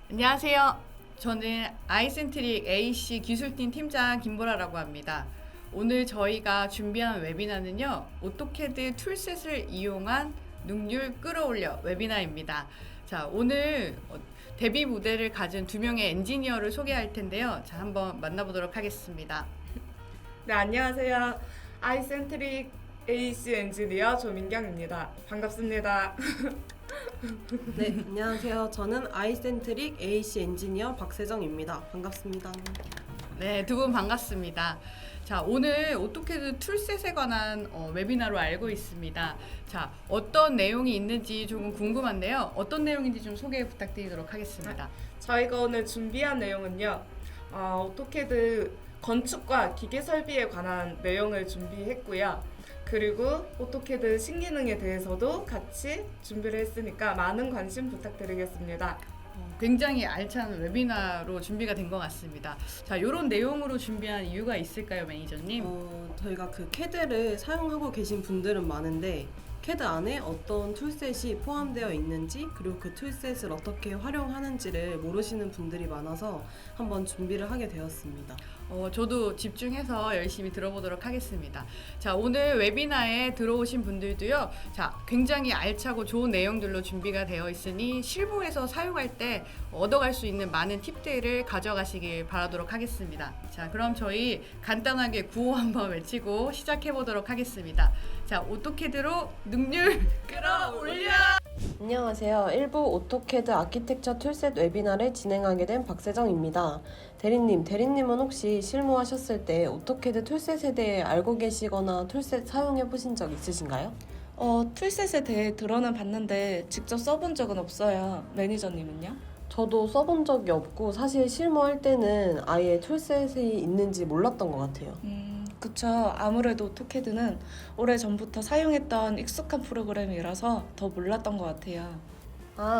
안녕하세요. 저는 아이센트릭 AC 기술팀 팀장 김보라라고 합니다. 오늘 저희가 준비한 웨비나는요, 오토캐드 툴셋을 이용한 능률 끌어올려 웨비나입니다. 자, 오늘 데뷔 무대를 가진 두 명의 엔지니어를 소개할 텐데요. 자, 한번 만나보도록 하겠습니다. 네, 안녕하세요. 아이센트릭 AC 엔지니어 조민경입니다. 반갑습니다. 네, 안녕하세요. 저는 아이센트릭 AC 엔지니어 박세정입니다. 반갑습니다. 네, 두 분 반갑습니다. 자, 오늘 오토캐드 툴셋에 관한 웨비나로 알고 있습니다. 자, 어떤 내용이 있는지 조금 궁금한데요. 어떤 내용인지 좀 소개 부탁드리도록 하겠습니다. 저희가 오늘 준비한 내용은요. 오토캐드 건축과 기계 설비에 관한 내용을 준비했고요. 그리고 오토캐드 신기능에 대해서도 같이 준비를 했으니까 많은 관심 부탁드리겠습니다. 굉장히 알찬 웨비나로 준비가 된 것 같습니다. 자, 이런 내용으로 준비한 이유가 있을까요, 매니저님? 저희가 그 CAD를 사용하고 계신 분들은 많은데 CAD 안에 어떤 툴셋이 포함되어 있는지 그리고 그 툴셋을 어떻게 활용하는지를 모르시는 분들이 많아서 한번 준비를 하게 되었습니다. 저도 집중해서 열심히 들어보도록 하겠습니다. 자, 오늘 웨비나에 들어오신 분들도요, 자, 굉장히 알차고 좋은 내용들로 준비가 되어 있으니 실무에서 사용할 때 얻어갈 수 있는 많은 팁들을 가져가시길 바라도록 하겠습니다. 자, 그럼 저희 간단하게 구호 한번 외치고 시작해 보도록 하겠습니다. 자, 오토캐드로 능률 끌어올려! 안녕하세요. 일부 오토캐드 아키텍처 툴셋 웨비나를 진행하게 된 박세정입니다. 대리님은 혹시 실무하셨을 때 오토캐드 툴셋에 대해 알고 계시거나 툴셋 사용해 보신 적 있으신가요? 툴셋에 대해 들어는 봤는데 직접 써본 적은 없어요. 매니저님은요? 저도 써본 적이 없고 사실 실무할 때는 아예 툴셋이 있는지 몰랐던 것 같아요. 그쵸. 아무래도 오토캐드는 오래전부터 사용했던 익숙한 프로그램이라서 더 몰랐던 것 같아요.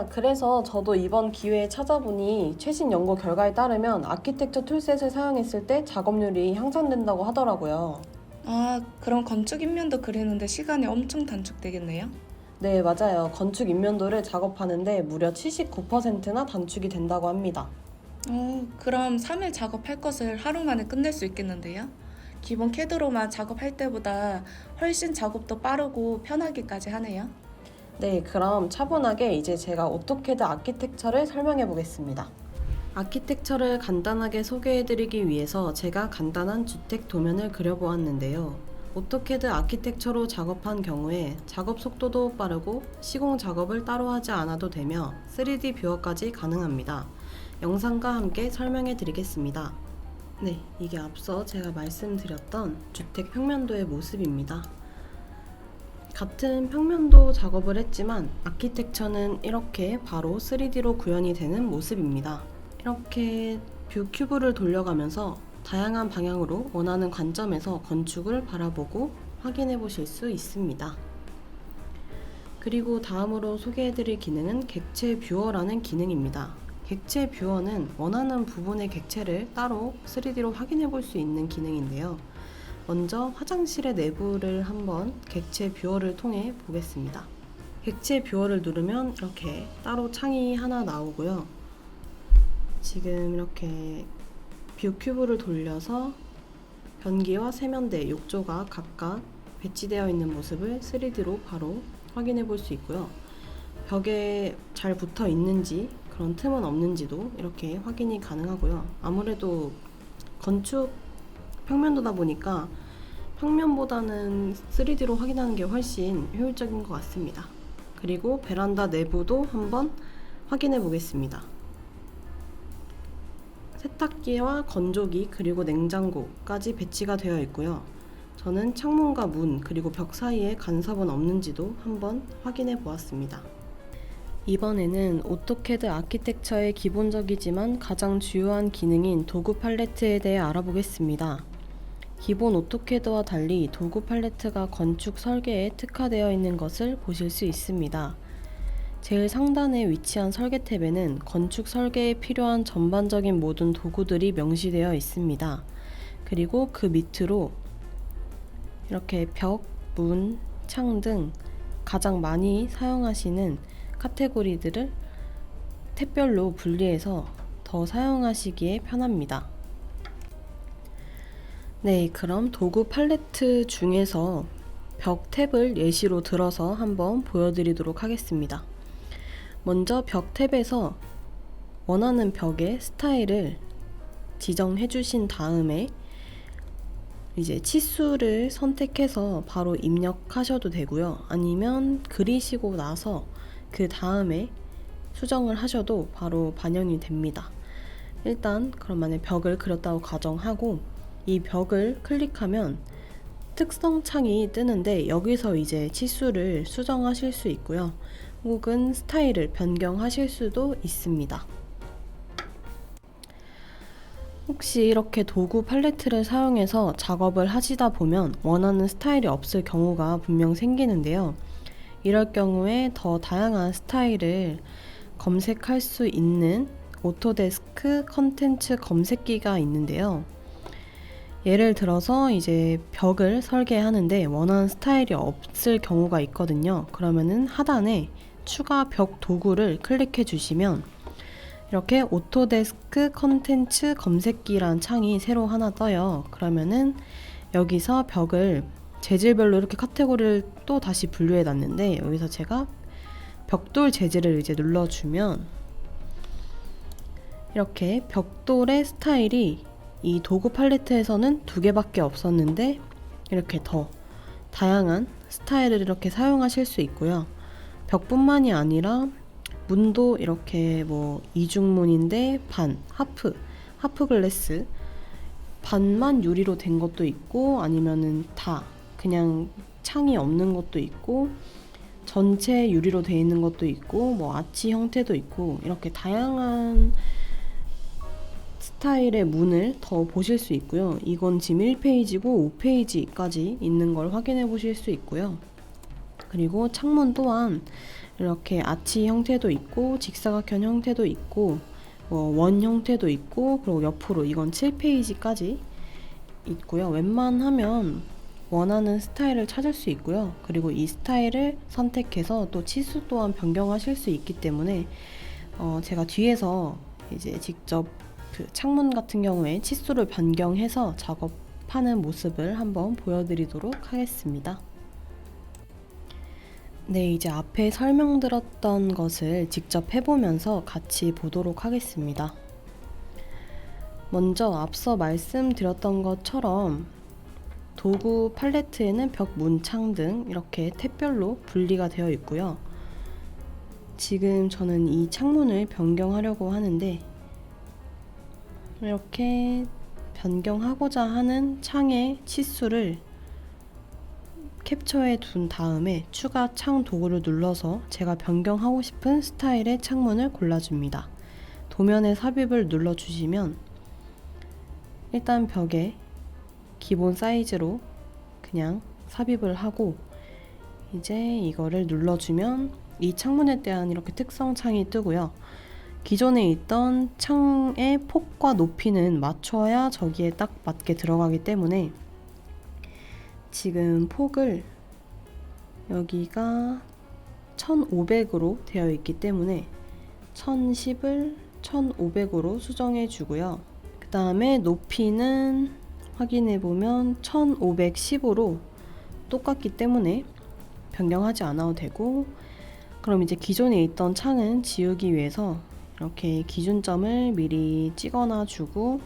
그래서 저도 이번 기회에 찾아보니 최신 연구 결과에 따르면 아키텍처 툴셋을 사용했을 때 작업률이 향상된다고 하더라고요. 그럼 건축 인면도 그리는데 시간이 엄청 단축되겠네요? 네, 맞아요. 건축 인면도를 작업하는데 무려 79%나 단축이 된다고 합니다. 그럼 3일 작업할 것을 하루 만에 끝낼 수 있겠는데요? 기본 캐드로만 작업할 때보다 훨씬 작업도 빠르고 편하기까지 하네요. 네, 그럼 차분하게 이제 제가 오토캐드 아키텍처를 설명해 보겠습니다. 아키텍처를 간단하게 소개해드리기 위해서 제가 간단한 주택 도면을 그려보았는데요. 오토캐드 아키텍처로 작업한 경우에 작업 속도도 빠르고 시공 작업을 따로 하지 않아도 되며 3D 뷰어까지 가능합니다. 영상과 함께 설명해 드리겠습니다. 네, 이게 앞서 제가 말씀드렸던 주택 평면도의 모습입니다. 같은 평면도 작업을 했지만 아키텍처는 이렇게 바로 3D로 구현이 되는 모습입니다. 이렇게 뷰 큐브를 돌려가면서 다양한 방향으로 원하는 관점에서 건축을 바라보고 확인해 보실 수 있습니다. 그리고 다음으로 소개해드릴 기능은 객체 뷰어라는 기능입니다. 객체 뷰어는 원하는 부분의 객체를 따로 3D로 확인해 볼 수 있는 기능인데요. 먼저 화장실의 내부를 한번 객체 뷰어를 통해 보겠습니다. 객체 뷰어를 누르면 이렇게 따로 창이 하나 나오고요. 지금 이렇게 뷰 큐브를 돌려서 변기와 세면대, 욕조가 각각 배치되어 있는 모습을 3D로 바로 확인해 볼 수 있고요. 벽에 잘 붙어 있는지 그런 틈은 없는지도 이렇게 확인이 가능하고요. 아무래도 건축 평면도다 보니까 평면보다는 3D로 확인하는 게 훨씬 효율적인 것 같습니다. 그리고 베란다 내부도 한번 확인해 보겠습니다. 세탁기와 건조기 그리고 냉장고까지 배치가 되어 있고요. 저는 창문과 문 그리고 벽 사이에 간섭은 없는지도 한번 확인해 보았습니다. 이번에는 오토캐드 아키텍처의 기본적이지만 가장 주요한 기능인 도구 팔레트에 대해 알아보겠습니다. 기본 오토캐드와 달리 도구 팔레트가 건축 설계에 특화되어 있는 것을 보실 수 있습니다. 제일 상단에 위치한 설계 탭에는 건축 설계에 필요한 전반적인 모든 도구들이 명시되어 있습니다. 그리고 그 밑으로 이렇게 벽, 문, 창 등 가장 많이 사용하시는 카테고리들을 탭별로 분리해서 더 사용하시기에 편합니다. 네, 그럼 도구 팔레트 중에서 벽 탭을 예시로 들어서 한번 보여드리도록 하겠습니다. 먼저 벽 탭에서 원하는 벽의 스타일을 지정해 주신 다음에 이제 치수를 선택해서 바로 입력하셔도 되고요. 아니면 그리시고 나서 그 다음에 수정을 하셔도 바로 반영이 됩니다. 일단 그럼 만약에 벽을 그렸다고 가정하고 이 벽을 클릭하면 특성 창이 뜨는데 여기서 이제 치수를 수정하실 수 있고요. 혹은 스타일을 변경하실 수도 있습니다. 혹시 이렇게 도구 팔레트를 사용해서 작업을 하시다 보면 원하는 스타일이 없을 경우가 분명 생기는데요. 이럴 경우에 더 다양한 스타일을 검색할 수 있는 오토데스크 컨텐츠 검색기가 있는데요. 예를 들어서 이제 벽을 설계하는데 원하는 스타일이 없을 경우가 있거든요. 그러면은 하단에 추가 벽 도구를 클릭해 주시면 이렇게 오토데스크 컨텐츠 검색기란 창이 새로 하나 떠요. 그러면은 여기서 벽을 재질별로 이렇게 카테고리를 또 다시 분류해 놨는데 여기서 제가 벽돌 재질을 이제 눌러주면 이렇게 벽돌의 스타일이 이 도구 팔레트에서는 2개밖에 없었는데 이렇게 더 다양한 스타일을 이렇게 사용하실 수 있고요. 벽뿐만이 아니라 문도 이렇게 뭐 이중문인데 반, 하프 글래스 반만 유리로 된 것도 있고 아니면은 다 그냥 창이 없는 것도 있고 전체 유리로 되어 있는 것도 있고 뭐 아치 형태도 있고 이렇게 다양한 스타일의 문을 더 보실 수 있고요. 이건 지금 1페이지고 5페이지까지 있는 걸 확인해 보실 수 있고요. 그리고 창문 또한 이렇게 아치 형태도 있고 직사각형 형태도 있고 원 형태도 있고 그리고 옆으로 이건 7페이지까지 있고요. 웬만하면 원하는 스타일을 찾을 수 있고요. 그리고 이 스타일을 선택해서 또 치수 또한 변경하실 수 있기 때문에 제가 뒤에서 이제 직접 그 창문 같은 경우에 치수를 변경해서 작업하는 모습을 한번 보여드리도록 하겠습니다. 네, 이제 앞에 설명드렸던 것을 직접 해보면서 같이 보도록 하겠습니다. 먼저 앞서 말씀드렸던 것처럼 도구 팔레트에는 벽, 문, 창 등 이렇게 탭별로 분리가 되어 있고요. 지금 저는 이 창문을 변경하려고 하는데 이렇게 변경하고자 하는 창의 치수를 캡처해 둔 다음에 추가 창 도구를 눌러서 제가 변경하고 싶은 스타일의 창문을 골라줍니다. 도면에 삽입을 눌러주시면 일단 벽에 기본 사이즈로 그냥 삽입을 하고 이제 이거를 눌러주면 이 창문에 대한 이렇게 특성 창이 뜨고요. 기존에 있던 창의 폭과 높이는 맞춰야 저기에 딱 맞게 들어가기 때문에 지금 폭을 여기가 1500으로 되어 있기 때문에 1010을 1500으로 수정해 주고요. 그 다음에 높이는 확인해 보면 1510으로 똑같기 때문에 변경하지 않아도 되고 그럼 이제 기존에 있던 창은 지우기 위해서 이렇게 기준점을 미리 찍어놔 주고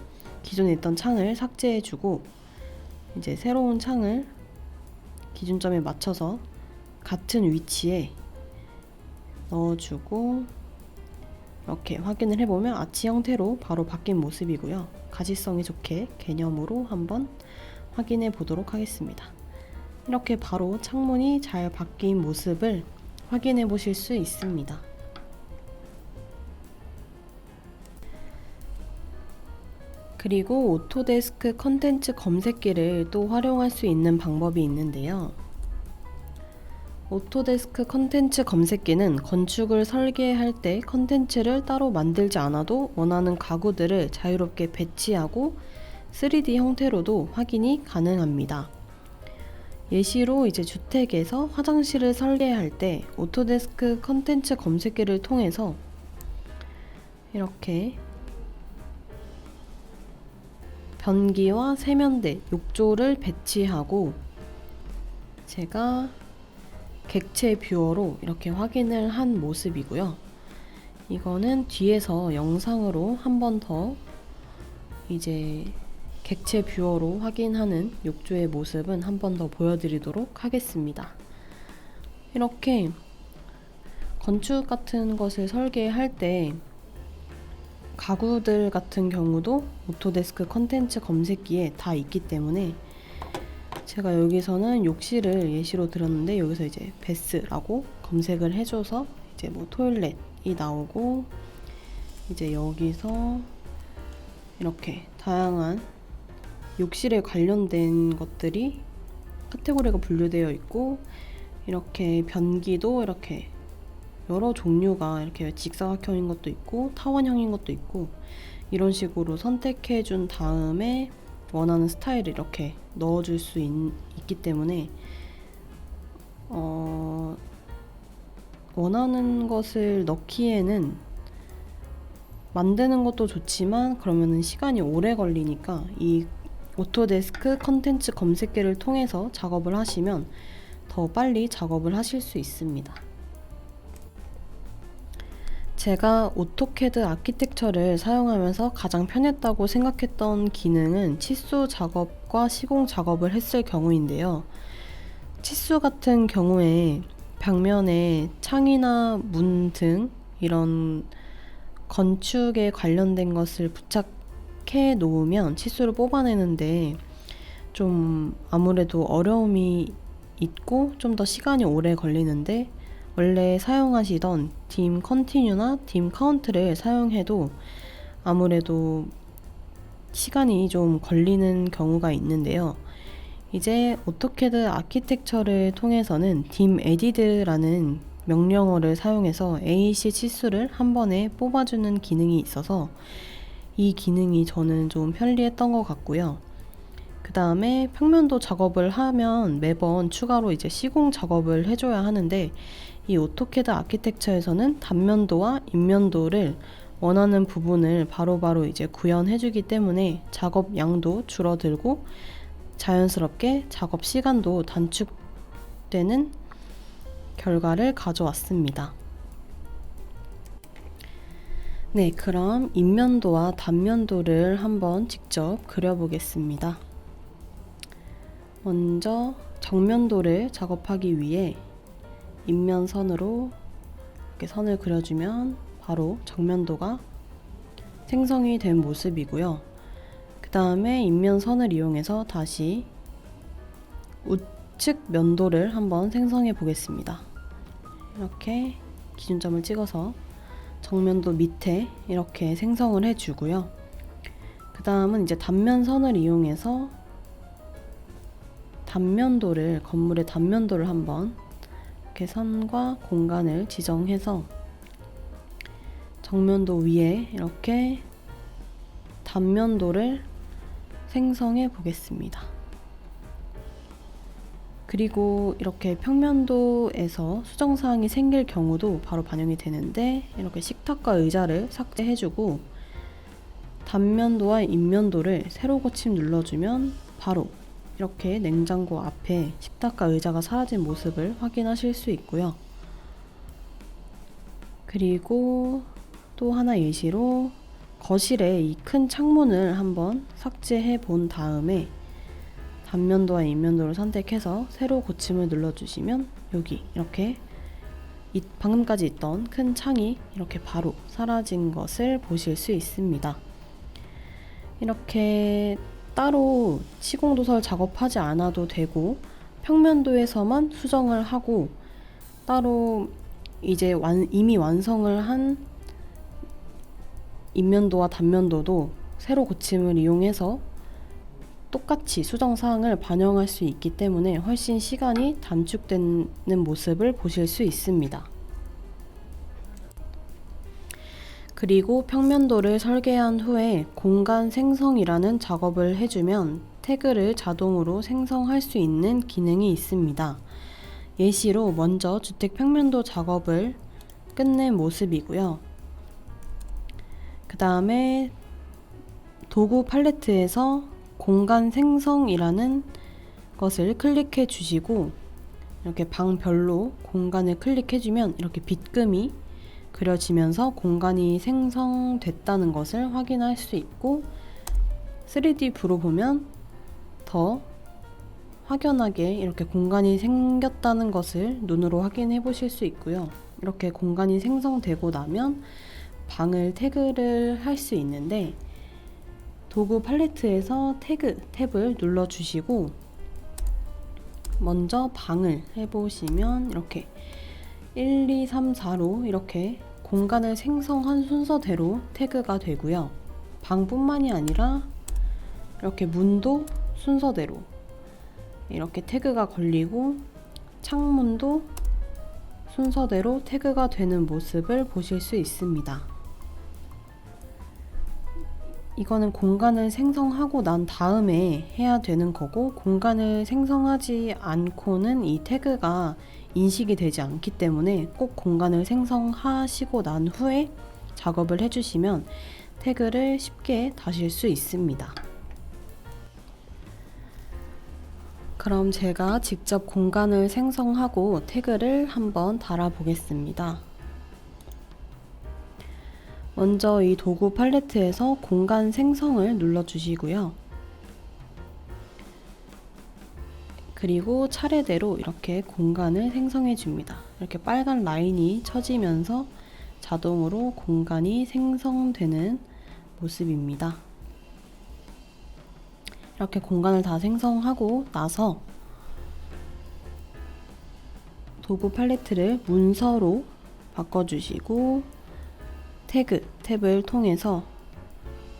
기존에 있던 창을 삭제해 주고 이제 새로운 창을 기준점에 맞춰서 같은 위치에 넣어주고 이렇게 확인을 해보면 아치 형태로 바로 바뀐 모습이고요. 가시성이 좋게 개념으로 한번 확인해 보도록 하겠습니다. 이렇게 바로 창문이 잘 바뀐 모습을 확인해 보실 수 있습니다. 그리고 오토데스크 컨텐츠 검색기를 또 활용할 수 있는 방법이 있는데요. 오토데스크 컨텐츠 검색기는 건축을 설계할 때 컨텐츠를 따로 만들지 않아도 원하는 가구들을 자유롭게 배치하고 3D 형태로도 확인이 가능합니다. 예시로 이제 주택에서 화장실을 설계할 때 오토데스크 컨텐츠 검색기를 통해서 이렇게 변기와 세면대, 욕조를 배치하고 제가 객체 뷰어로 이렇게 확인을 한 모습이고요. 이거는 뒤에서 영상으로 한 번 더 이제 객체 뷰어로 확인하는 욕조의 모습은 한 번 더 보여드리도록 하겠습니다. 이렇게 건축 같은 것을 설계할 때 가구들 같은 경우도 오토데스크 컨텐츠 검색기에 다 있기 때문에 제가 여기서는 욕실을 예시로 들었는데 여기서 이제 베스라고 검색을 해줘서 이제 뭐 토일렛이 나오고 이제 여기서 이렇게 다양한 욕실에 관련된 것들이 카테고리가 분류되어 있고 이렇게 변기도 이렇게 여러 종류가 이렇게 직사각형인 것도 있고 타원형인 것도 있고 이런 식으로 선택해 준 다음에 원하는 스타일을 이렇게 넣어줄 수 있기 때문에 원하는 것을 넣기에는 만드는 것도 좋지만 그러면은 시간이 오래 걸리니까 이 오토데스크 컨텐츠 검색기를 통해서 작업을 하시면 더 빨리 작업을 하실 수 있습니다. 제가 오토캐드 아키텍처를 사용하면서 가장 편했다고 생각했던 기능은 치수 작업과 시공 작업을 했을 경우인데요. 치수 같은 경우에 벽면에 창이나 문 등 이런 건축에 관련된 것을 부착해 놓으면 치수를 뽑아내는데 좀 아무래도 어려움이 있고 좀 더 시간이 오래 걸리는데 원래 사용하시던 딤 컨티뉴나 딤 카운트를 사용해도 아무래도 시간이 좀 걸리는 경우가 있는데요. 이제 오토캐드 아키텍처를 통해서는 딤 에디드라는 명령어를 사용해서 AC 치수를 한 번에 뽑아주는 기능이 있어서 이 기능이 저는 좀 편리했던 것 같고요. 그 다음에 평면도 작업을 하면 매번 추가로 이제 시공 작업을 해줘야 하는데 이 오토캐드 아키텍처에서는 단면도와 인면도를 원하는 부분을 바로바로 이제 구현해주기 때문에 작업 양도 줄어들고 자연스럽게 작업 시간도 단축되는 결과를 가져왔습니다. 네, 그럼 인면도와 단면도를 한번 직접 그려보겠습니다. 먼저 정면도를 작업하기 위해 인면선으로 이렇게 선을 그려주면 바로 정면도가 생성이 된 모습이고요. 그 다음에 인면선을 이용해서 다시 우측 면도를 한번 생성해 보겠습니다. 이렇게 기준점을 찍어서 정면도 밑에 이렇게 생성을 해주고요. 그 다음은 이제 단면선을 이용해서 단면도를, 건물의 단면도를 한번 이렇게 선과 공간을 지정해서 정면도 위에 이렇게 단면도를 생성해 보겠습니다. 그리고 이렇게 평면도에서 수정사항이 생길 경우도 바로 반영이 되는데 이렇게 식탁과 의자를 삭제해주고 단면도와 인면도를 세로 고침 눌러주면 바로 이렇게 냉장고 앞에 식탁과 의자가 사라진 모습을 확인하실 수 있고요. 그리고 또 하나 예시로 거실에 이 큰 창문을 한번 삭제해 본 다음에 단면도와 인면도를 선택해서 세로 고침을 눌러주시면 여기 이렇게 방금까지 있던 큰 창이 이렇게 바로 사라진 것을 보실 수 있습니다. 이렇게 따로 시공도설 작업하지 않아도 되고 평면도에서만 수정을 하고 따로 이제 이미 완성을 한 인면도와 단면도도 세로 고침을 이용해서 똑같이 수정사항을 반영할 수 있기 때문에 훨씬 시간이 단축되는 모습을 보실 수 있습니다. 그리고 평면도를 설계한 후에 공간 생성이라는 작업을 해주면 태그를 자동으로 생성할 수 있는 기능이 있습니다. 예시로 먼저 주택 평면도 작업을 끝낸 모습이고요. 그 다음에 도구 팔레트에서 공간 생성이라는 것을 클릭해 주시고 이렇게 방별로 공간을 클릭해 주면 이렇게 빗금이 그려지면서 공간이 생성됐다는 것을 확인할 수 있고 3D 뷰로 보면 더 확연하게 이렇게 공간이 생겼다는 것을 눈으로 확인해 보실 수 있고요. 이렇게 공간이 생성되고 나면 방을 태그를 할 수 있는데 도구 팔레트에서 태그 탭을 눌러 주시고 먼저 방을 해보시면 이렇게 1, 2, 3, 4로 이렇게 공간을 생성한 순서대로 태그가 되고요. 방뿐만이 아니라 이렇게 문도 순서대로 이렇게 태그가 걸리고 창문도 순서대로 태그가 되는 모습을 보실 수 있습니다. 이거는 공간을 생성하고 난 다음에 해야 되는 거고 공간을 생성하지 않고는 이 태그가 인식이 되지 않기 때문에 꼭 공간을 생성하시고 난 후에 작업을 해주시면 태그를 쉽게 다실 수 있습니다. 그럼 제가 직접 공간을 생성하고 태그를 한번 달아 보겠습니다. 먼저 이 도구 팔레트에서 공간 생성을 눌러 주시고요. 그리고 차례대로 이렇게 공간을 생성해 줍니다. 이렇게 빨간 라인이 쳐지면서 자동으로 공간이 생성되는 모습입니다. 이렇게 공간을 다 생성하고 나서 도구 팔레트를 문서로 바꿔주시고 태그 탭을 통해서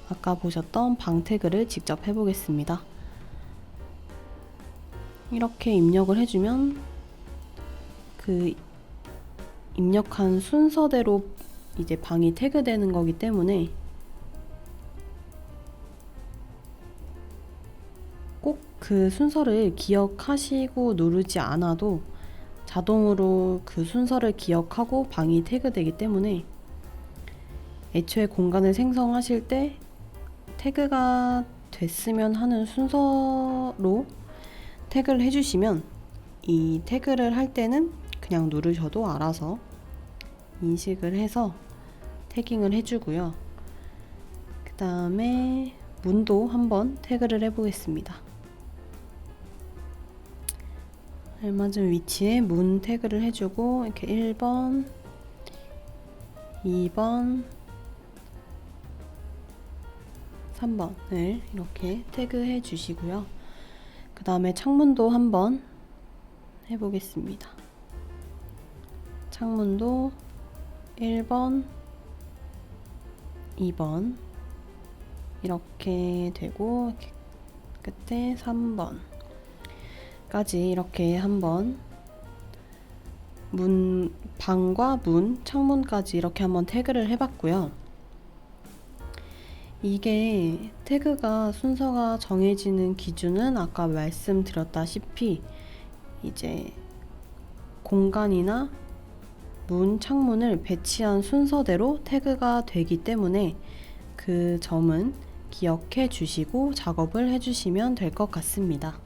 아까 보셨던 방 태그를 직접 해보겠습니다. 이렇게 입력을 해주면 그 입력한 순서대로 이제 방이 태그되는 거기 때문에 꼭 그 순서를 기억하시고 누르지 않아도 자동으로 그 순서를 기억하고 방이 태그되기 때문에 애초에 공간을 생성하실 때 태그가 됐으면 하는 순서로 태그를 해주시면 이 태그를 할 때는 그냥 누르셔도 알아서 인식을 해서 태깅을 해주고요. 그 다음에 문도 한번 태그를 해보겠습니다. 알맞은 위치에 문 태그를 해주고 이렇게 1번, 2번, 3번을 이렇게 태그해 주시고요. 그 다음에 창문도 한번 해보겠습니다. 창문도 1번, 2번 이렇게 되고 끝에 3번까지 이렇게 한번 방과 문, 창문까지 이렇게 한번 태그를 해봤고요. 이게 태그가 순서가 정해지는 기준은 아까 말씀드렸다시피 이제 공간이나 문, 창문을 배치한 순서대로 태그가 되기 때문에 그 점은 기억해 주시고 작업을 해주시면 될 것 같습니다.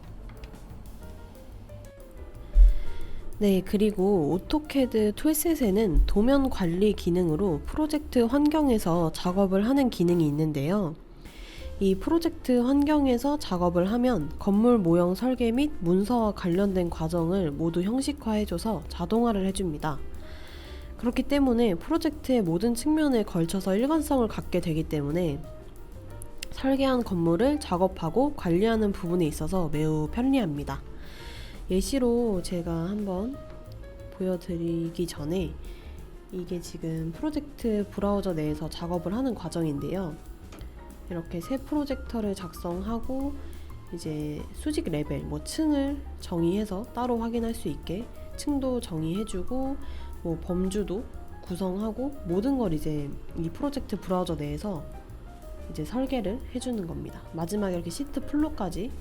네, 그리고 오토캐드 툴셋에는 도면 관리 기능으로 프로젝트 환경에서 작업을 하는 기능이 있는데요. 이 프로젝트 환경에서 작업을 하면 건물 모형 설계 및 문서와 관련된 과정을 모두 형식화해줘서 자동화를 해줍니다. 그렇기 때문에 프로젝트의 모든 측면에 걸쳐서 일관성을 갖게 되기 때문에 설계한 건물을 작업하고 관리하는 부분에 있어서 매우 편리합니다. 예시로 제가 한번 보여드리기 전에 이게 지금 프로젝트 브라우저 내에서 작업을 하는 과정인데요. 이렇게 새 프로젝터를 작성하고 이제 수직 레벨, 층을 정의해서 따로 확인할 수 있게 층도 정의해주고 범주도 구성하고 모든 걸 이제 이 프로젝트 브라우저 내에서 이제 설계를 해주는 겁니다. 마지막에 이렇게 시트 플로까지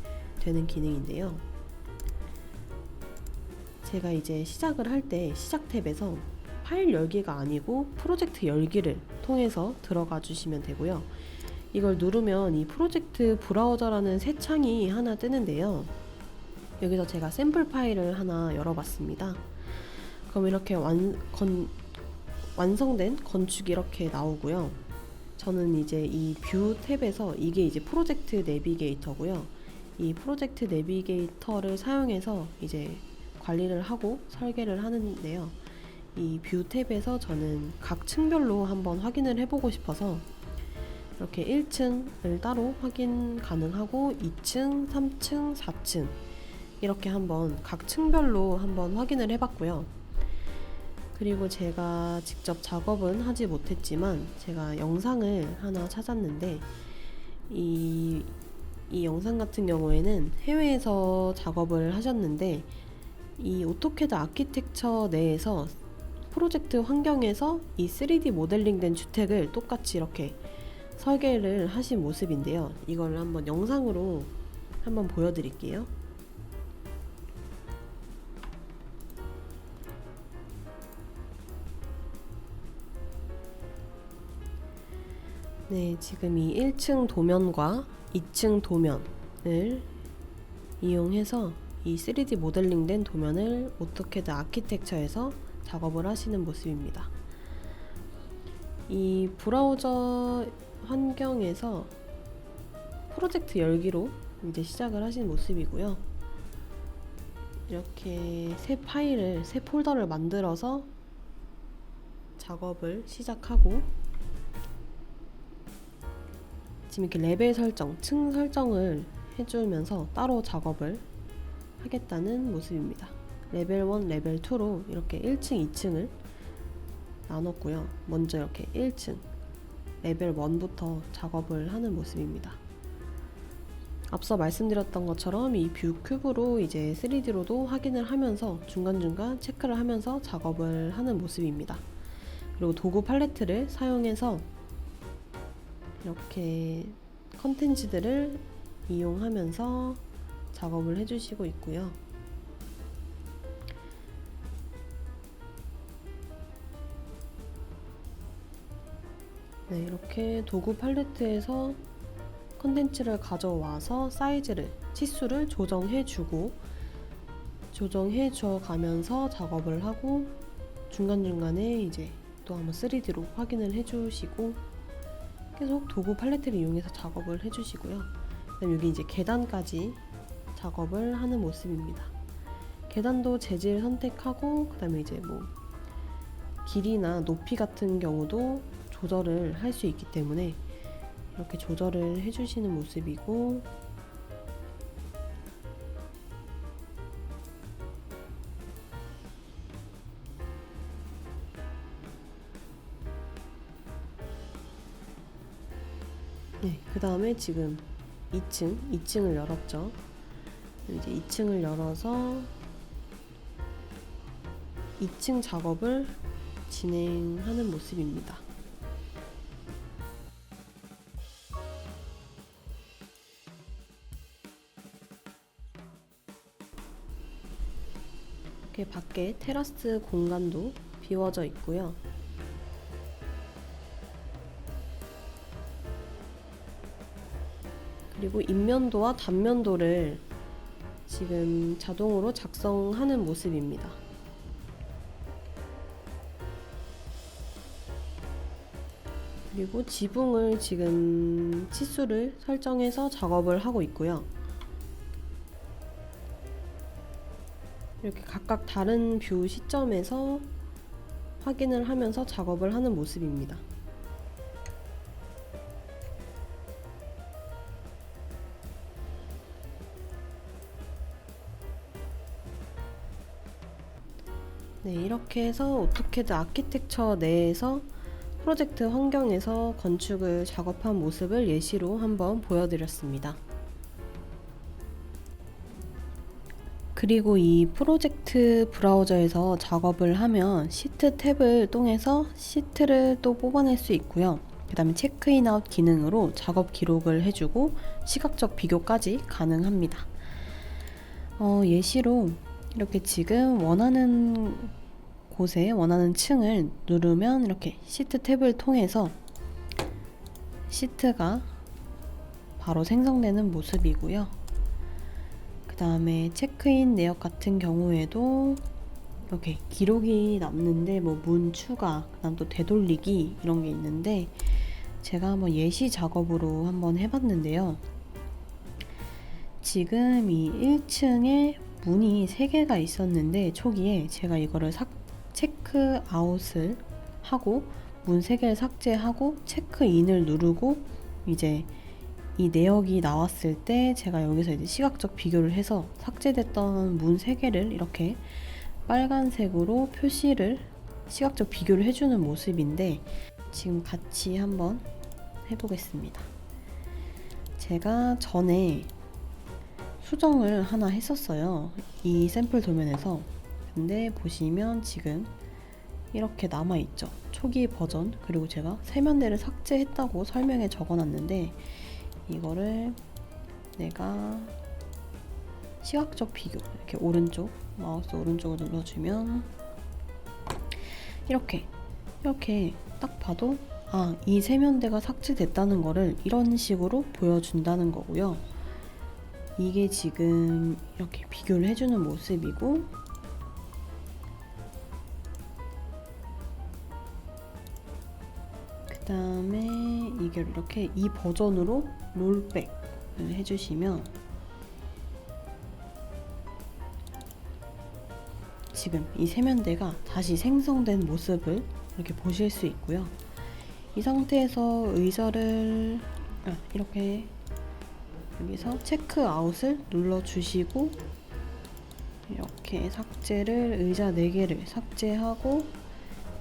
되는 기능인데요. 제가 이제 시작을 할 때 시작 탭에서 파일 열기가 아니고 프로젝트 열기를 통해서 들어가 주시면 되고요. 이걸 누르면 이 프로젝트 브라우저라는 새 창이 하나 뜨는데요. 여기서 제가 샘플 파일을 하나 열어봤습니다. 그럼 이렇게 완성된 건축이 이렇게 나오고요. 저는 이제 이 뷰 탭에서 이게 이제 프로젝트 내비게이터고요. 이 프로젝트 내비게이터를 사용해서 이제 관리를 하고 설계를 하는데요. 이 뷰 탭에서 저는 각 층별로 한번 확인을 해보고 싶어서 이렇게 1층을 따로 확인 가능하고 2층, 3층, 4층 이렇게 한번 각 층별로 한번 확인을 해봤고요. 그리고 제가 직접 작업은 하지 못했지만 제가 영상을 하나 찾았는데 이 영상 같은 경우에는 해외에서 작업을 하셨는데 이 오토캐드 아키텍처 내에서 프로젝트 환경에서 이 3D 모델링된 주택을 똑같이 이렇게 설계를 하신 모습인데요. 이걸 한번 영상으로 한번 보여드릴게요. 네, 지금 이 1층 도면과 2층 도면을 이용해서 이 3D 모델링된 도면을 오토캐드 아키텍처에서 작업을 하시는 모습입니다. 이 브라우저 환경에서 프로젝트 열기로 이제 시작을 하신 모습이고요. 이렇게 새 폴더를 만들어서 작업을 시작하고 지금 이렇게 레벨 설정, 층 설정을 해주면서 따로 작업을 하겠다는 모습입니다. 레벨 1, 레벨 2로 이렇게 1층, 2층을 나눴고요. 먼저 이렇게 1층, 레벨 1부터 작업을 하는 모습입니다. 앞서 말씀드렸던 것처럼 이 뷰 큐브로 이제 3D로도 확인을 하면서 중간중간 체크를 하면서 작업을 하는 모습입니다. 그리고 도구 팔레트를 사용해서 이렇게 컨텐츠들을 이용하면서 작업을 해주시고 있고요. 네, 이렇게 도구 팔레트에서 컨텐츠를 가져와서 사이즈를, 치수를 조정해주고 조정해 줘 가면서 작업을 하고 중간중간에 이제 또 한번 3D로 확인을 해주시고 계속 도구 팔레트를 이용해서 작업을 해주시고요. 그다음 여기 이제 계단까지 작업을 하는 모습입니다. 계단도 재질 선택하고 그다음에 이제 뭐 길이나 높이 같은 경우도 조절을 할 수 있기 때문에 이렇게 조절을 해주시는 모습이고 네, 그 다음에 지금 2층을 열었죠. 이제 2층을 열어서 2층 작업을 진행하는 모습입니다. 이렇게 밖에 테라스 공간도 비워져 있고요. 그리고 인면도와 단면도를 지금 자동으로 작성하는 모습입니다. 그리고 지붕을 지금 치수를 설정해서 작업을 하고 있고요. 이렇게 각각 다른 뷰 시점에서 확인을 하면서 작업을 하는 모습입니다. 네, 이렇게 해서 오토캐드 아키텍처 내에서 프로젝트 환경에서 건축을 작업한 모습을 예시로 한번 보여드렸습니다. 그리고 이 프로젝트 브라우저에서 작업을 하면 시트 탭을 통해서 시트를 또 뽑아낼 수 있고요. 그 다음에 체크인 아웃 기능으로 작업 기록을 해주고 시각적 비교까지 가능합니다. 예시로 이렇게 지금 원하는 곳에 원하는 층을 누르면 이렇게 시트 탭을 통해서 시트가 바로 생성되는 모습이고요. 그 다음에 체크인 내역 같은 경우에도 이렇게 기록이 남는데 뭐 문 추가, 그다음 또 되돌리기 이런 게 있는데 제가 한번 예시 작업으로 한번 해봤는데요. 지금 이 1층에 문이 3개가 있었는데 초기에 제가 이거를 체크 아웃을 하고 문 3개를 삭제하고 체크인을 누르고 이제 이 내역이 나왔을 때 제가 여기서 이제 시각적 비교를 해서 삭제됐던 문 3개를 이렇게 빨간색으로 표시를 시각적 비교를 해주는 모습인데 지금 같이 한번 해보겠습니다. 제가 전에 수정을 하나 했었어요. 이 샘플 도면에서. 근데 보시면 지금 이렇게 남아있죠. 초기 버전. 그리고 제가 세면대를 삭제했다고 설명에 적어놨는데 이거를 내가 시각적 비교 이렇게 오른쪽 마우스 오른쪽을 눌러주면 이렇게 딱 봐도 이 세면대가 삭제됐다는 거를 이런 식으로 보여준다는 거고요. 이게 지금 이렇게 비교를 해주는 모습이고 그 다음에 이게 이렇게 이 버전으로 롤백을 해주시면 지금 이 세면대가 다시 생성된 모습을 이렇게 보실 수 있고요. 이 상태에서 의자를 이렇게 여기서 체크 아웃을 눌러주시고 이렇게 삭제를 의자 4개를 삭제하고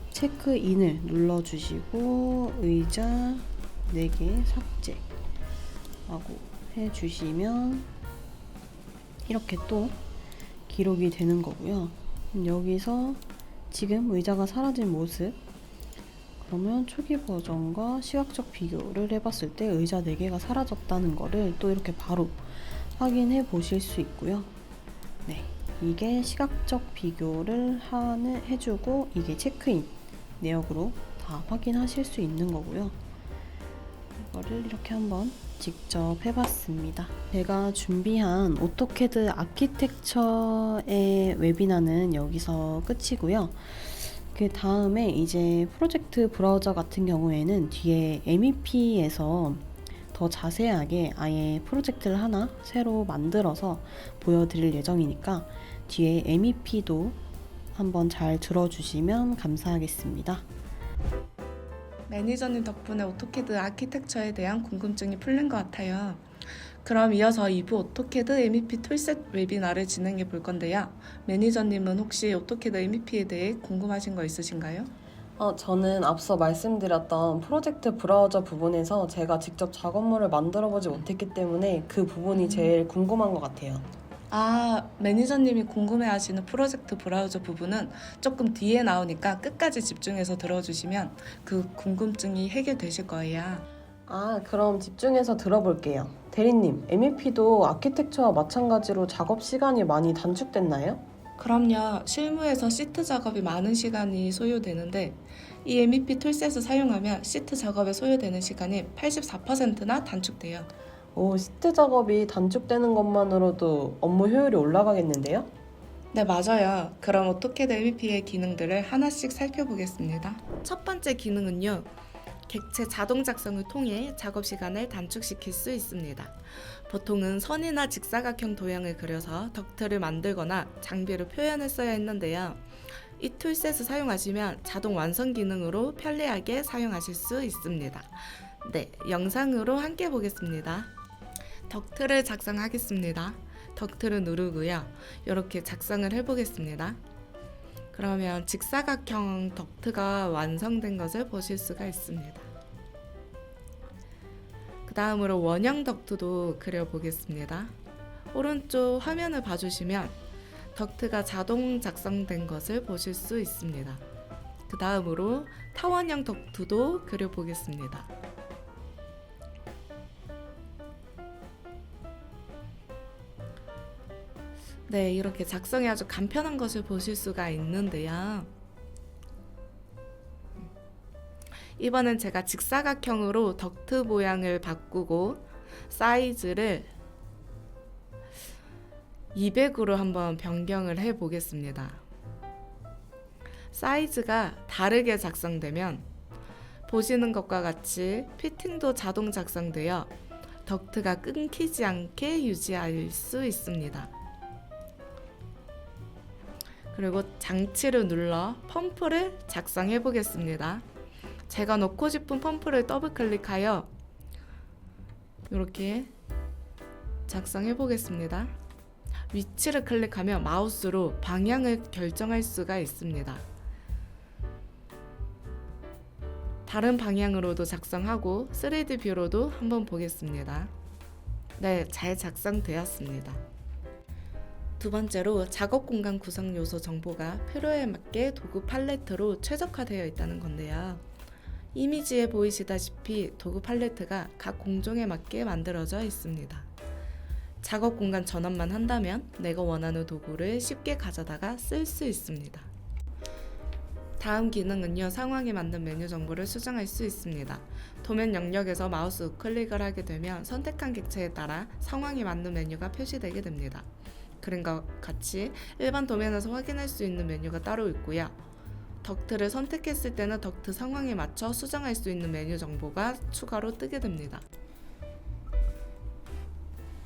체크인을 눌러주시고 의자 4개 삭제하고 해주시면 이렇게 또 기록이 되는 거고요. 여기서 지금 의자가 사라진 모습 그러면 초기 버전과 시각적 비교를 해봤을 때 의자 4개가 사라졌다는 거를 또 이렇게 바로 확인해 보실 수 있고요. 네, 이게 시각적 비교를 해주고 이게 체크인 내역으로 다 확인하실 수 있는 거고요. 이거를 이렇게 한번 직접 해봤습니다. 제가 준비한 오토캐드 아키텍처의 웨비나는 여기서 끝이고요. 그 다음에 이제 프로젝트 브라우저 같은 경우에는 뒤에 MEP에서 더 자세하게 아예 프로젝트를 하나 새로 만들어서 보여드릴 예정이니까 뒤에 MEP도 한번 잘 들어주시면 감사하겠습니다. 매니저님 덕분에 오토캐드 아키텍처에 대한 궁금증이 풀린 것 같아요. 그럼 이어서 2부 오토캐드 MEP 툴셋 웨비나를 진행해 볼 건데요. 매니저님은 혹시 오토캐드 MEP에 대해 궁금하신 거 있으신가요? 저는 앞서 말씀드렸던 프로젝트 브라우저 부분에서 제가 직접 작업물을 만들어 보지 못했기 때문에 그 부분이 제일 궁금한 것 같아요. 매니저님이 궁금해하시는 프로젝트 브라우저 부분은 조금 뒤에 나오니까 끝까지 집중해서 들어주시면 그 궁금증이 해결되실 거예요. 그럼 집중해서 들어볼게요. 대리님, MEP도 아키텍처와 마찬가지로 작업 시간이 많이 단축됐나요? 그럼요. 실무에서 시트 작업이 많은 시간이 소요되는데 이 MEP 툴셋을 사용하면 시트 작업에 소요되는 시간이 84%나 단축돼요. 시트 작업이 단축되는 것만으로도 업무 효율이 올라가겠는데요? 네, 맞아요. 그럼 오토캐드 MEP의 기능들을 하나씩 살펴보겠습니다. 첫 번째 기능은요. 객체 자동 작성을 통해 작업 시간을 단축시킬 수 있습니다. 보통은 선이나 직사각형 도형을 그려서 덕트를 만들거나 장비를 표현을 써야 했는데요. 이 툴셋을 사용하시면 자동 완성 기능으로 편리하게 사용하실 수 있습니다. 네, 영상으로 함께 보겠습니다. 덕트를 작성하겠습니다. 덕트를 누르고요. 이렇게 작성을 해보겠습니다. 그러면 직사각형 덕트가 완성된 것을 보실 수가 있습니다. 그 다음으로 원형 덕트도 그려보겠습니다. 오른쪽 화면을 봐주시면 덕트가 자동 작성된 것을 보실 수 있습니다. 그 다음으로 타원형 덕트도 그려보겠습니다. 네, 이렇게 작성이 아주 간편한 것을 보실 수가 있는데요. 이번엔 제가 직사각형으로 덕트 모양을 바꾸고 사이즈를 200으로 한번 변경을 해 보겠습니다. 사이즈가 다르게 작성되면 보시는 것과 같이 피팅도 자동 작성되어 덕트가 끊기지 않게 유지할 수 있습니다. 그리고 장치를 눌러 펌프를 작성해 보겠습니다. 제가 넣고 싶은 펌프를 더블 클릭하여 이렇게 작성해 보겠습니다. 위치를 클릭하면 마우스로 방향을 결정할 수가 있습니다. 다른 방향으로도 작성하고 3D 뷰로도 한번 보겠습니다. 네, 잘 작성되었습니다. 두 번째로 작업 공간 구성 요소 정보가 필요에 맞게 도구 팔레트로 최적화되어 있다는 건데요. 이미지에 보이시다시피 도구 팔레트가 각 공종에 맞게 만들어져 있습니다. 작업 공간 전환만 한다면 내가 원하는 도구를 쉽게 가져다가 쓸 수 있습니다. 다음 기능은요, 상황에 맞는 메뉴 정보를 수정할 수 있습니다. 도면 영역에서 마우스 우클릭을 하게 되면 선택한 객체에 따라 상황에 맞는 메뉴가 표시되게 됩니다. 그림과 같이 일반 도면에서 확인할 수 있는 메뉴가 따로 있고요. 덕트를 선택했을 때는 덕트 상황에 맞춰 수정할 수 있는 메뉴 정보가 추가로 뜨게 됩니다.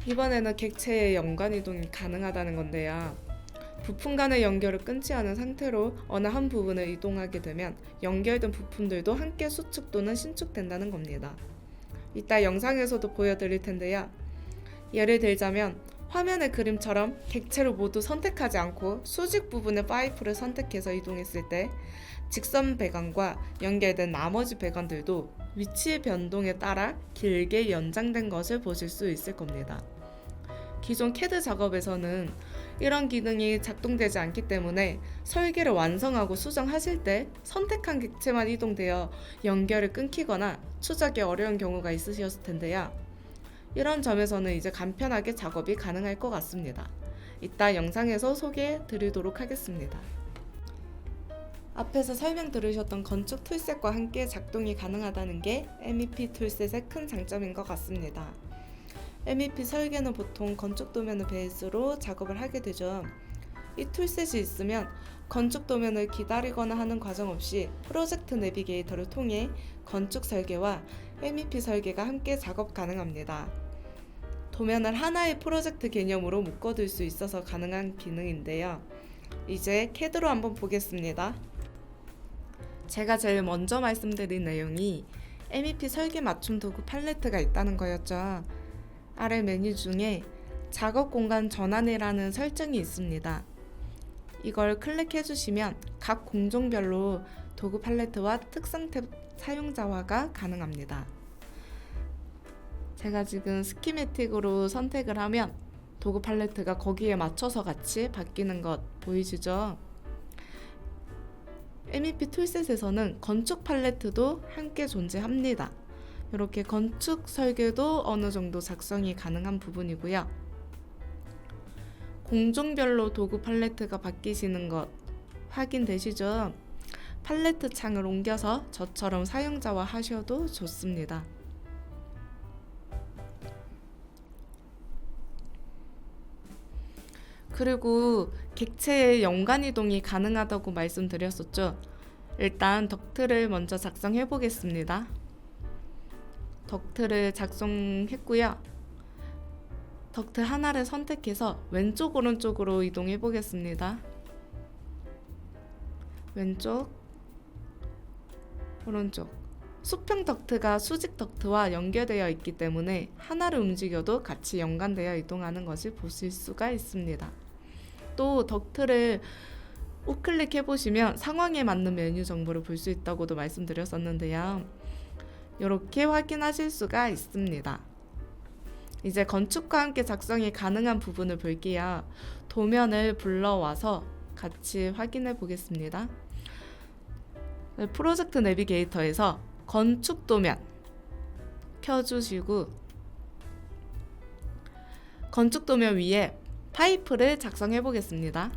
이번에는 객체의 연관 이동이 가능하다는 건데요. 부품 간의 연결을 끊지 않은 상태로 어느 한 부분을 이동하게 되면 연결된 부품들도 함께 수축 또는 신축된다는 겁니다. 이따 영상에서도 보여드릴 텐데요. 예를 들자면 화면의 그림처럼 객체를 모두 선택하지 않고 수직 부분의 파이프를 선택해서 이동했을 때 직선 배관과 연결된 나머지 배관들도 위치 변동에 따라 길게 연장된 것을 보실 수 있을 겁니다. 기존 CAD 작업에서는 이런 기능이 작동되지 않기 때문에 설계를 완성하고 수정하실 때 선택한 객체만 이동되어 연결을 끊기거나 추적이 어려운 경우가 있으셨을 텐데요. 이런 점에서는 이제 간편하게 작업이 가능할 것 같습니다. 이따 영상에서 소개해 드리도록 하겠습니다. 앞에서 설명 들으셨던 건축 툴셋과 함께 작동이 가능하다는 게 MEP 툴셋의 큰 장점인 것 같습니다. MEP 설계는 보통 건축 도면을 베이스로 작업을 하게 되죠. 이 툴셋이 있으면 건축 도면을 기다리거나 하는 과정 없이 프로젝트 내비게이터를 통해 건축 설계와 MEP 설계가 함께 작업 가능합니다. 도면을 하나의 프로젝트 개념으로 묶어둘 수 있어서 가능한 기능인데요. 이제 CAD로 한번 보겠습니다. 제가 제일 먼저 말씀드린 내용이 MEP 설계 맞춤 도구 팔레트가 있다는 거였죠. 아래 메뉴 중에 작업 공간 전환이라는 설정이 있습니다. 이걸 클릭해 주시면 각 공종별로 도구 팔레트와 특성 탭 사용자화가 가능합니다. 제가 지금 스키매틱으로 선택을 하면 도구 팔레트가 거기에 맞춰서 같이 바뀌는 것 보이시죠? MEP 툴셋에서는 건축 팔레트도 함께 존재합니다. 이렇게 건축 설계도 어느 정도 작성이 가능한 부분이고요. 공종별로 도구 팔레트가 바뀌시는 것 확인되시죠? 팔레트 창을 옮겨서 저처럼 사용자화 하셔도 좋습니다. 그리고 객체의 연관 이동이 가능하다고 말씀드렸었죠. 일단 덕트를 먼저 작성해 보겠습니다. 덕트를 작성했고요. 덕트 하나를 선택해서 왼쪽 오른쪽으로 이동해 보겠습니다. 왼쪽 오른쪽. 수평 덕트가 수직 덕트와 연결되어 있기 때문에 하나를 움직여도 같이 연관되어 이동하는 것을 보실 수가 있습니다. 또 덕트를 우클릭해 보시면 상황에 맞는 메뉴 정보를 볼 수 있다고도 말씀드렸었는데요. 이렇게 확인하실 수가 있습니다. 이제 건축과 함께 작성이 가능한 부분을 볼게요. 도면을 불러와서 같이 확인해 보겠습니다. 프로젝트 내비게이터에서 건축 도면 켜주시고 건축 도면 위에 파이프를 작성해 보겠습니다.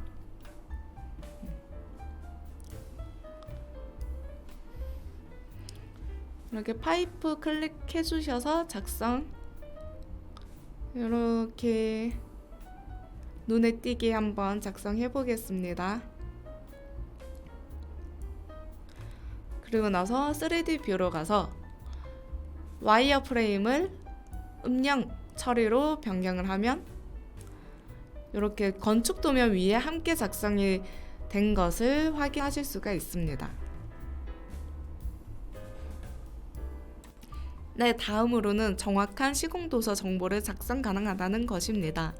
이렇게 파이프 클릭해 주셔서 작성 이렇게 눈에 띄게 한번 작성해 보겠습니다. 그리고 나서 3D 뷰로 가서 와이어 프레임을 음영 처리로 변경을 하면 이렇게 건축 도면 위에 함께 작성이 된 것을 확인하실 수가 있습니다. 네, 다음으로는 정확한 시공도서 정보를 작성 가능하다는 것입니다.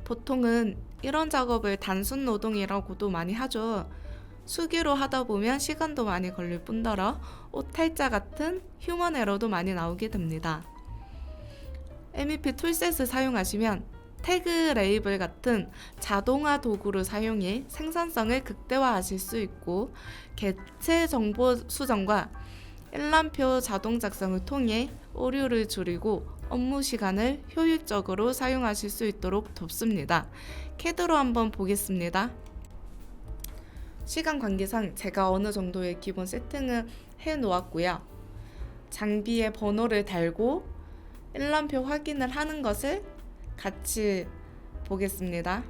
보통은 이런 작업을 단순 노동이라고도 많이 하죠. 수기로 하다 보면 시간도 많이 걸릴 뿐더러 오탈자 같은 휴먼 에러도 많이 나오게 됩니다. MEP 툴셋을 사용하시면 태그 레이블 같은 자동화 도구를 사용해 생산성을 극대화하실 수 있고 객체 정보 수정과 일람표 자동 작성을 통해 오류를 줄이고 업무 시간을 효율적으로 사용하실 수 있도록 돕습니다. CAD로 한번 보겠습니다. 시간 관계상 제가 어느 정도의 기본 세팅을 해 놓았고요. 장비에 번호를 달고 일람표 확인을 하는 것을 같이 보겠습니다.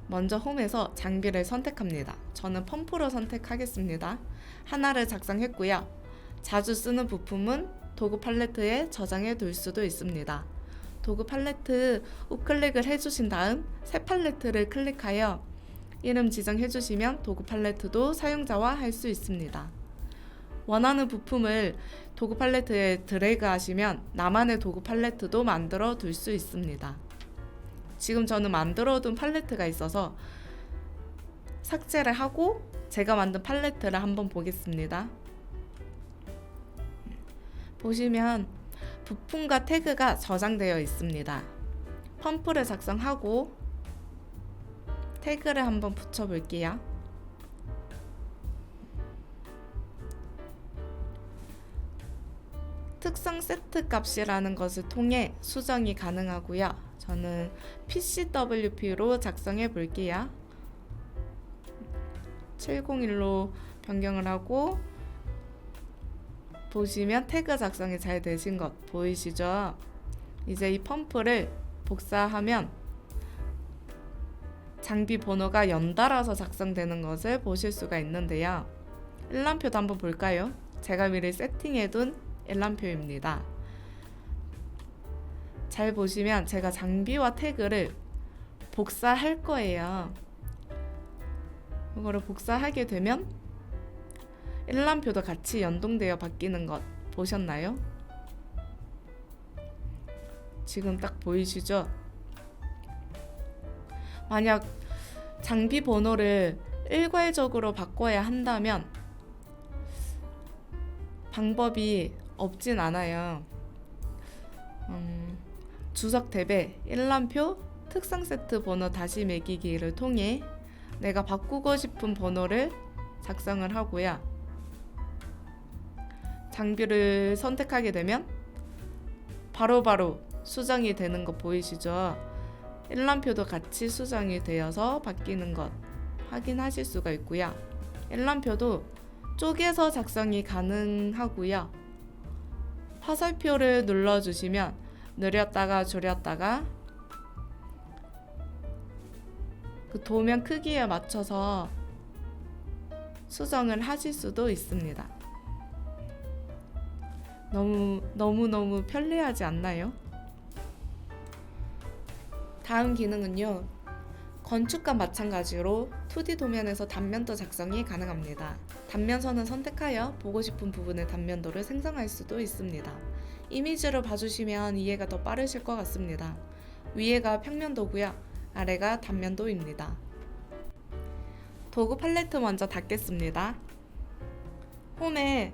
먼저 홈에서 장비를 선택합니다. 저는 펌프로 선택하겠습니다. 하나를 작성했고요. 자주 쓰는 부품은 도구 팔레트에 저장해 둘 수도 있습니다. 도구 팔레트 우클릭을 해주신 다음 새 팔레트를 클릭하여 이름 지정해 주시면 도구 팔레트도 사용자화 할 수 있습니다. 원하는 부품을 도구 팔레트에 드래그 하시면 나만의 도구 팔레트도 만들어 둘 수 있습니다. 지금 저는 만들어 둔 팔레트가 있어서 삭제를 하고 제가 만든 팔레트를 한번 보겠습니다. 보시면 부품과 태그가 저장되어 있습니다. 펌프를 작성하고 태그를 한번 붙여 볼게요. 특성 세트 값이라는 것을 통해 수정이 가능하고요. 저는 PCWP로 작성해 볼게요. 701로 변경을 하고 보시면 태그 작성이 잘 되신 것 보이시죠? 이제 이 펌프를 복사하면 장비 번호가 연달아서 작성되는 것을 보실 수가 있는데요. 일람표도 한번 볼까요? 제가 미리 세팅해둔 일람표입니다. 잘 보시면 제가 장비와 태그를 복사할 거예요. 이거를 복사하게 되면 일람표도 같이 연동되어 바뀌는 것 보셨나요? 지금 딱 보이시죠? 만약 장비 번호를 일괄적으로 바꿔야 한다면 방법이 없진 않아요. 주석 탭에 일람표 특성 세트 번호 다시 매기기를 통해 내가 바꾸고 싶은 번호를 작성을 하고요. 장비를 선택하게 되면 바로바로 수정이 되는 거 보이시죠? 일람표도 같이 수정이 되어서 바뀌는 것 확인하실 수가 있고요. 일람표도 쪼개서 작성이 가능하고요. 화살표를 눌러주시면 늘렸다가 줄였다가 그 도면 크기에 맞춰서 수정을 하실 수도 있습니다. 너무 편리하지 않나요? 다음 기능은요. 건축과 마찬가지로 2D 도면에서 단면도 작성이 가능합니다. 단면선을 선택하여 보고 싶은 부분의 단면도를 생성할 수도 있습니다. 이미지를 봐주시면 이해가 더 빠르실 것 같습니다. 위에가 평면도고요. 아래가 단면도입니다. 도구 팔레트 먼저 닫겠습니다. 홈에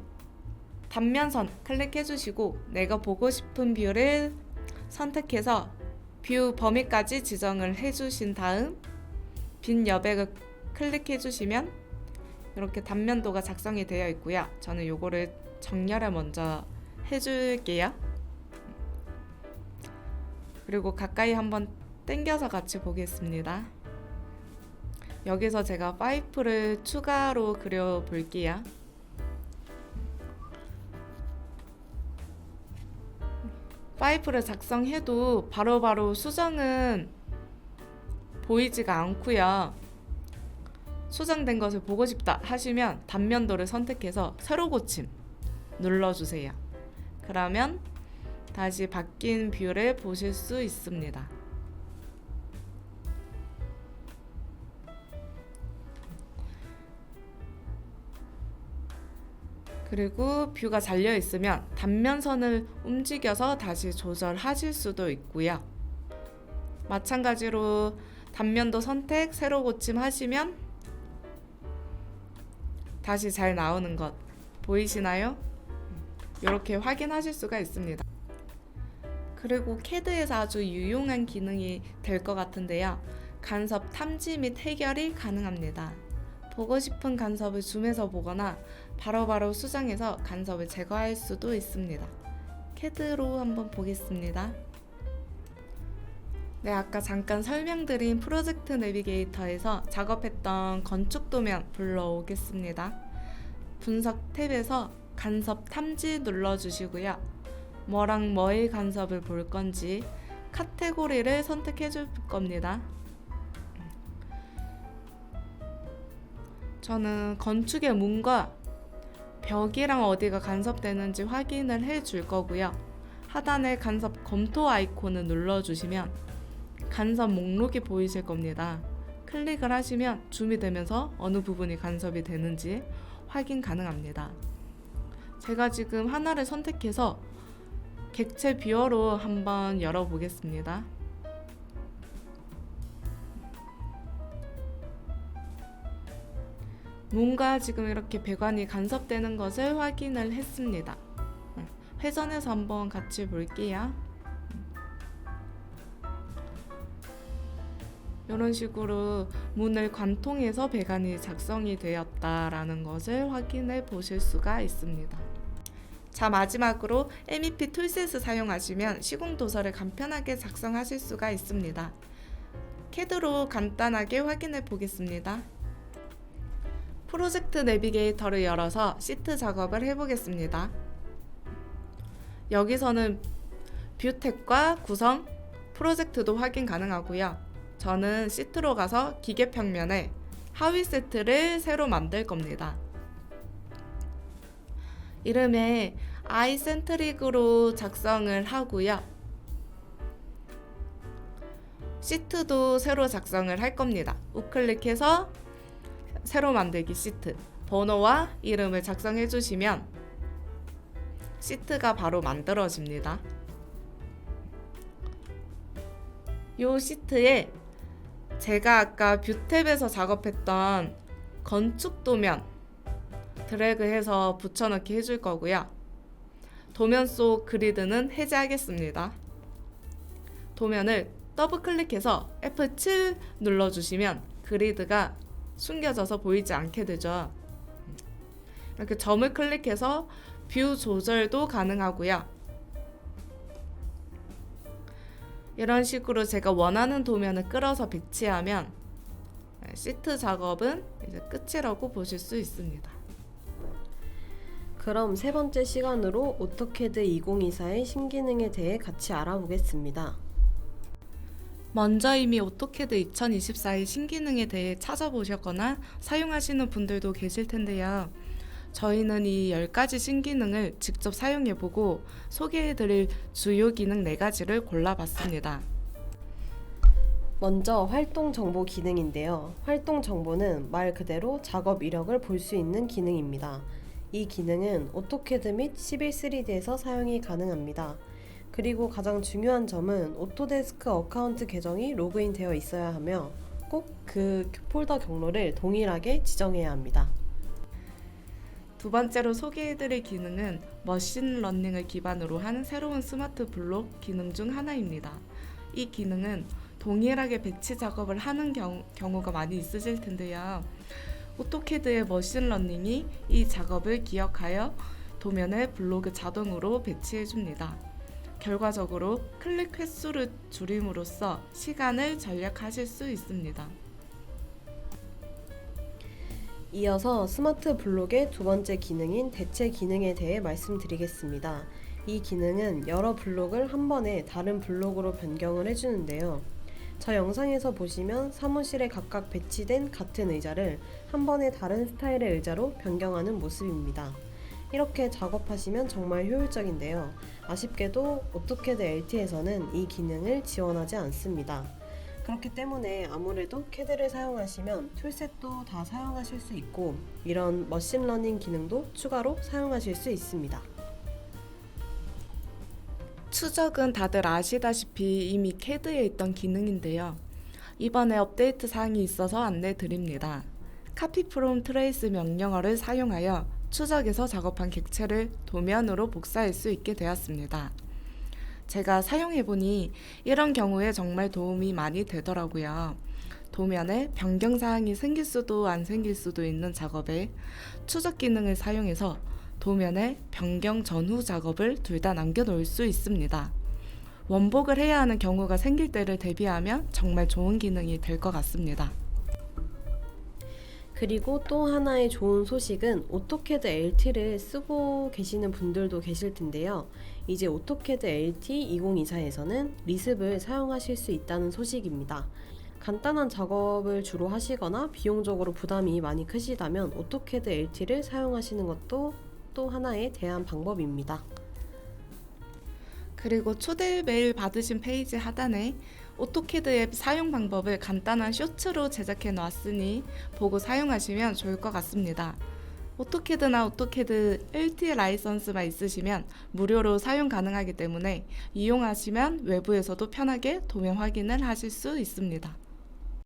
단면선 클릭해주시고 내가 보고 싶은 뷰를 선택해서 뷰 범위까지 지정을 해주신 다음 빈 여백을 클릭해주시면 이렇게 단면도가 작성이 되어 있고요. 저는 요거를 정렬을 먼저 해줄게요. 그리고 가까이 한번 당겨서 같이 보겠습니다. 여기서 제가 파이프를 추가로 그려볼게요. 그라이프를 작성해도 바로바로 수정은 보이지가 않고요. 수정된 것을 보고 싶다 하시면 단면도를 선택해서 새로 고침 눌러주세요. 그러면 다시 바뀐 뷰를 보실 수 있습니다. 그리고 뷰가 잘려 있으면 단면선을 움직여서 다시 조절하실 수도 있고요. 마찬가지로 단면도 선택, 새로 고침 하시면 다시 잘 나오는 것 보이시나요? 이렇게 확인하실 수가 있습니다. 그리고 캐드에서 아주 유용한 기능이 될 것 같은데요. 간섭 탐지 및 해결이 가능합니다. 보고 싶은 간섭을 줌해서 보거나 바로바로 수정해서 간섭을 제거할 수도 있습니다. 캐드로 한번 보겠습니다. 네, 아까 잠깐 설명드린 프로젝트 내비게이터에서 작업했던 건축 도면 불러오겠습니다. 분석 탭에서 간섭 탐지 눌러주시고요. 뭐랑 뭐의 간섭을 볼 건지 카테고리를 선택해 줄 겁니다. 저는 건축의 문과 벽이랑 어디가 간섭되는지 확인을 해 줄 거고요. 하단에 간섭 검토 아이콘을 눌러주시면 간섭 목록이 보이실 겁니다. 클릭을 하시면 줌이 되면서 어느 부분이 간섭이 되는지 확인 가능합니다. 제가 지금 하나를 선택해서 객체 뷰어로 한번 열어보겠습니다. 뭔가 지금 이렇게 배관이 간섭되는 것을 확인을 했습니다. 회전해서 한번 같이 볼게요. 이런 식으로 문을 관통해서 배관이 작성이 되었다라는 것을 확인해 보실 수가 있습니다. 자, 마지막으로 MEP 툴셋을 사용하시면 시공 도서를 간편하게 작성하실 수가 있습니다. 캐드로 간단하게 확인해 보겠습니다. 프로젝트 내비게이터를 열어서 시트 작업을 해보겠습니다. 여기서는 뷰 탭과 구성, 프로젝트도 확인 가능하고요. 저는 시트로 가서 기계 평면에 하위 세트를 새로 만들 겁니다. 이름에 아이센트릭으로 작성을 하고요. 시트도 새로 작성을 할 겁니다. 우클릭해서 새로 만들기 시트, 번호와 이름을 작성해 주시면 시트가 바로 만들어집니다. 이 시트에 제가 아까 뷰 탭에서 작업했던 건축 도면 드래그해서 붙여넣기 해줄 거고요. 도면 속 그리드는 해제하겠습니다. 도면을 더블 클릭해서 F7 눌러주시면 그리드가 숨겨져서 보이지 않게 되죠. 이렇게 점을 클릭해서 뷰 조절도 가능하고요. 이런 식으로 제가 원하는 도면을 끌어서 배치하면 시트 작업은 이제 끝이라고 보실 수 있습니다. 그럼 세 번째 시간으로 오토캐드 2024의 신기능에 대해 같이 알아보겠습니다. 먼저 이미 오토캐드 2024의 신기능에 대해 찾아보셨거나 사용하시는 분들도 계실 텐데요. 저희는 이 10가지 신기능을 직접 사용해보고 소개해드릴 주요 기능 4가지를 골라봤습니다. 먼저 활동 정보 기능인데요. 활동 정보는 말 그대로 작업 이력을 볼 수 있는 기능입니다. 이 기능은 오토캐드 및 11-3D에서 사용이 가능합니다. 그리고 가장 중요한 점은 오토데스크 어카운트 계정이 로그인 되어 있어야 하며 꼭 그 폴더 경로를 동일하게 지정해야 합니다. 두 번째로 소개해드릴 기능은 머신러닝을 기반으로 한 새로운 스마트 블록 기능 중 하나입니다. 이 기능은 동일하게 배치 작업을 하는 경우가 많이 있으실 텐데요. 오토캐드의 머신러닝이 이 작업을 기억하여 도면에 블록을 자동으로 배치해줍니다. 결과적으로 클릭 횟수를 줄임으로써 시간을 절약하실 수 있습니다. 이어서 스마트 블록의 두 번째 기능인 대체 기능에 대해 말씀드리겠습니다. 이 기능은 여러 블록을 한 번에 다른 블록으로 변경을 해주는데요. 저 영상에서 보시면 사무실에 각각 배치된 같은 의자를 한 번에 다른 스타일의 의자로 변경하는 모습입니다. 이렇게 작업하시면 정말 효율적인데요. 아쉽게도 오토캐드 LT에서는 이 기능을 지원하지 않습니다. 그렇기 때문에 아무래도 캐드를 사용하시면 툴셋도 다 사용하실 수 있고 이런 머신러닝 기능도 추가로 사용하실 수 있습니다. 추적은 다들 아시다시피 이미 캐드에 있던 기능인데요. 이번에 업데이트 사항이 있어서 안내 드립니다. Copy from Trace 명령어를 사용하여 추적에서 작업한 객체를 도면으로 복사할 수 있게 되었습니다. 제가 사용해보니 이런 경우에 정말 도움이 많이 되더라고요. 도면에 변경사항이 생길 수도 안 생길 수도 있는 작업에 추적 기능을 사용해서 도면에 변경 전후 작업을 둘 다 남겨놓을 수 있습니다. 원복을 해야 하는 경우가 생길 때를 대비하면 정말 좋은 기능이 될 것 같습니다. 그리고 또 하나의 좋은 소식은 오토캐드 LT를 쓰고 계시는 분들도 계실 텐데요. 이제 오토캐드 LT 2024에서는 리습을 사용하실 수 있다는 소식입니다. 간단한 작업을 주로 하시거나 비용적으로 부담이 많이 크시다면 오토캐드 LT를 사용하시는 것도 또 하나의 대안 방법입니다. 그리고 초대 메일 받으신 페이지 하단에 오토캐드 앱 사용 방법을 간단한 쇼츠로 제작해 놓았으니 보고 사용하시면 좋을 것 같습니다. 오토캐드나 오토캐드 LT 라이선스만 있으시면 무료로 사용 가능하기 때문에 이용하시면 외부에서도 편하게 도면 확인을 하실 수 있습니다.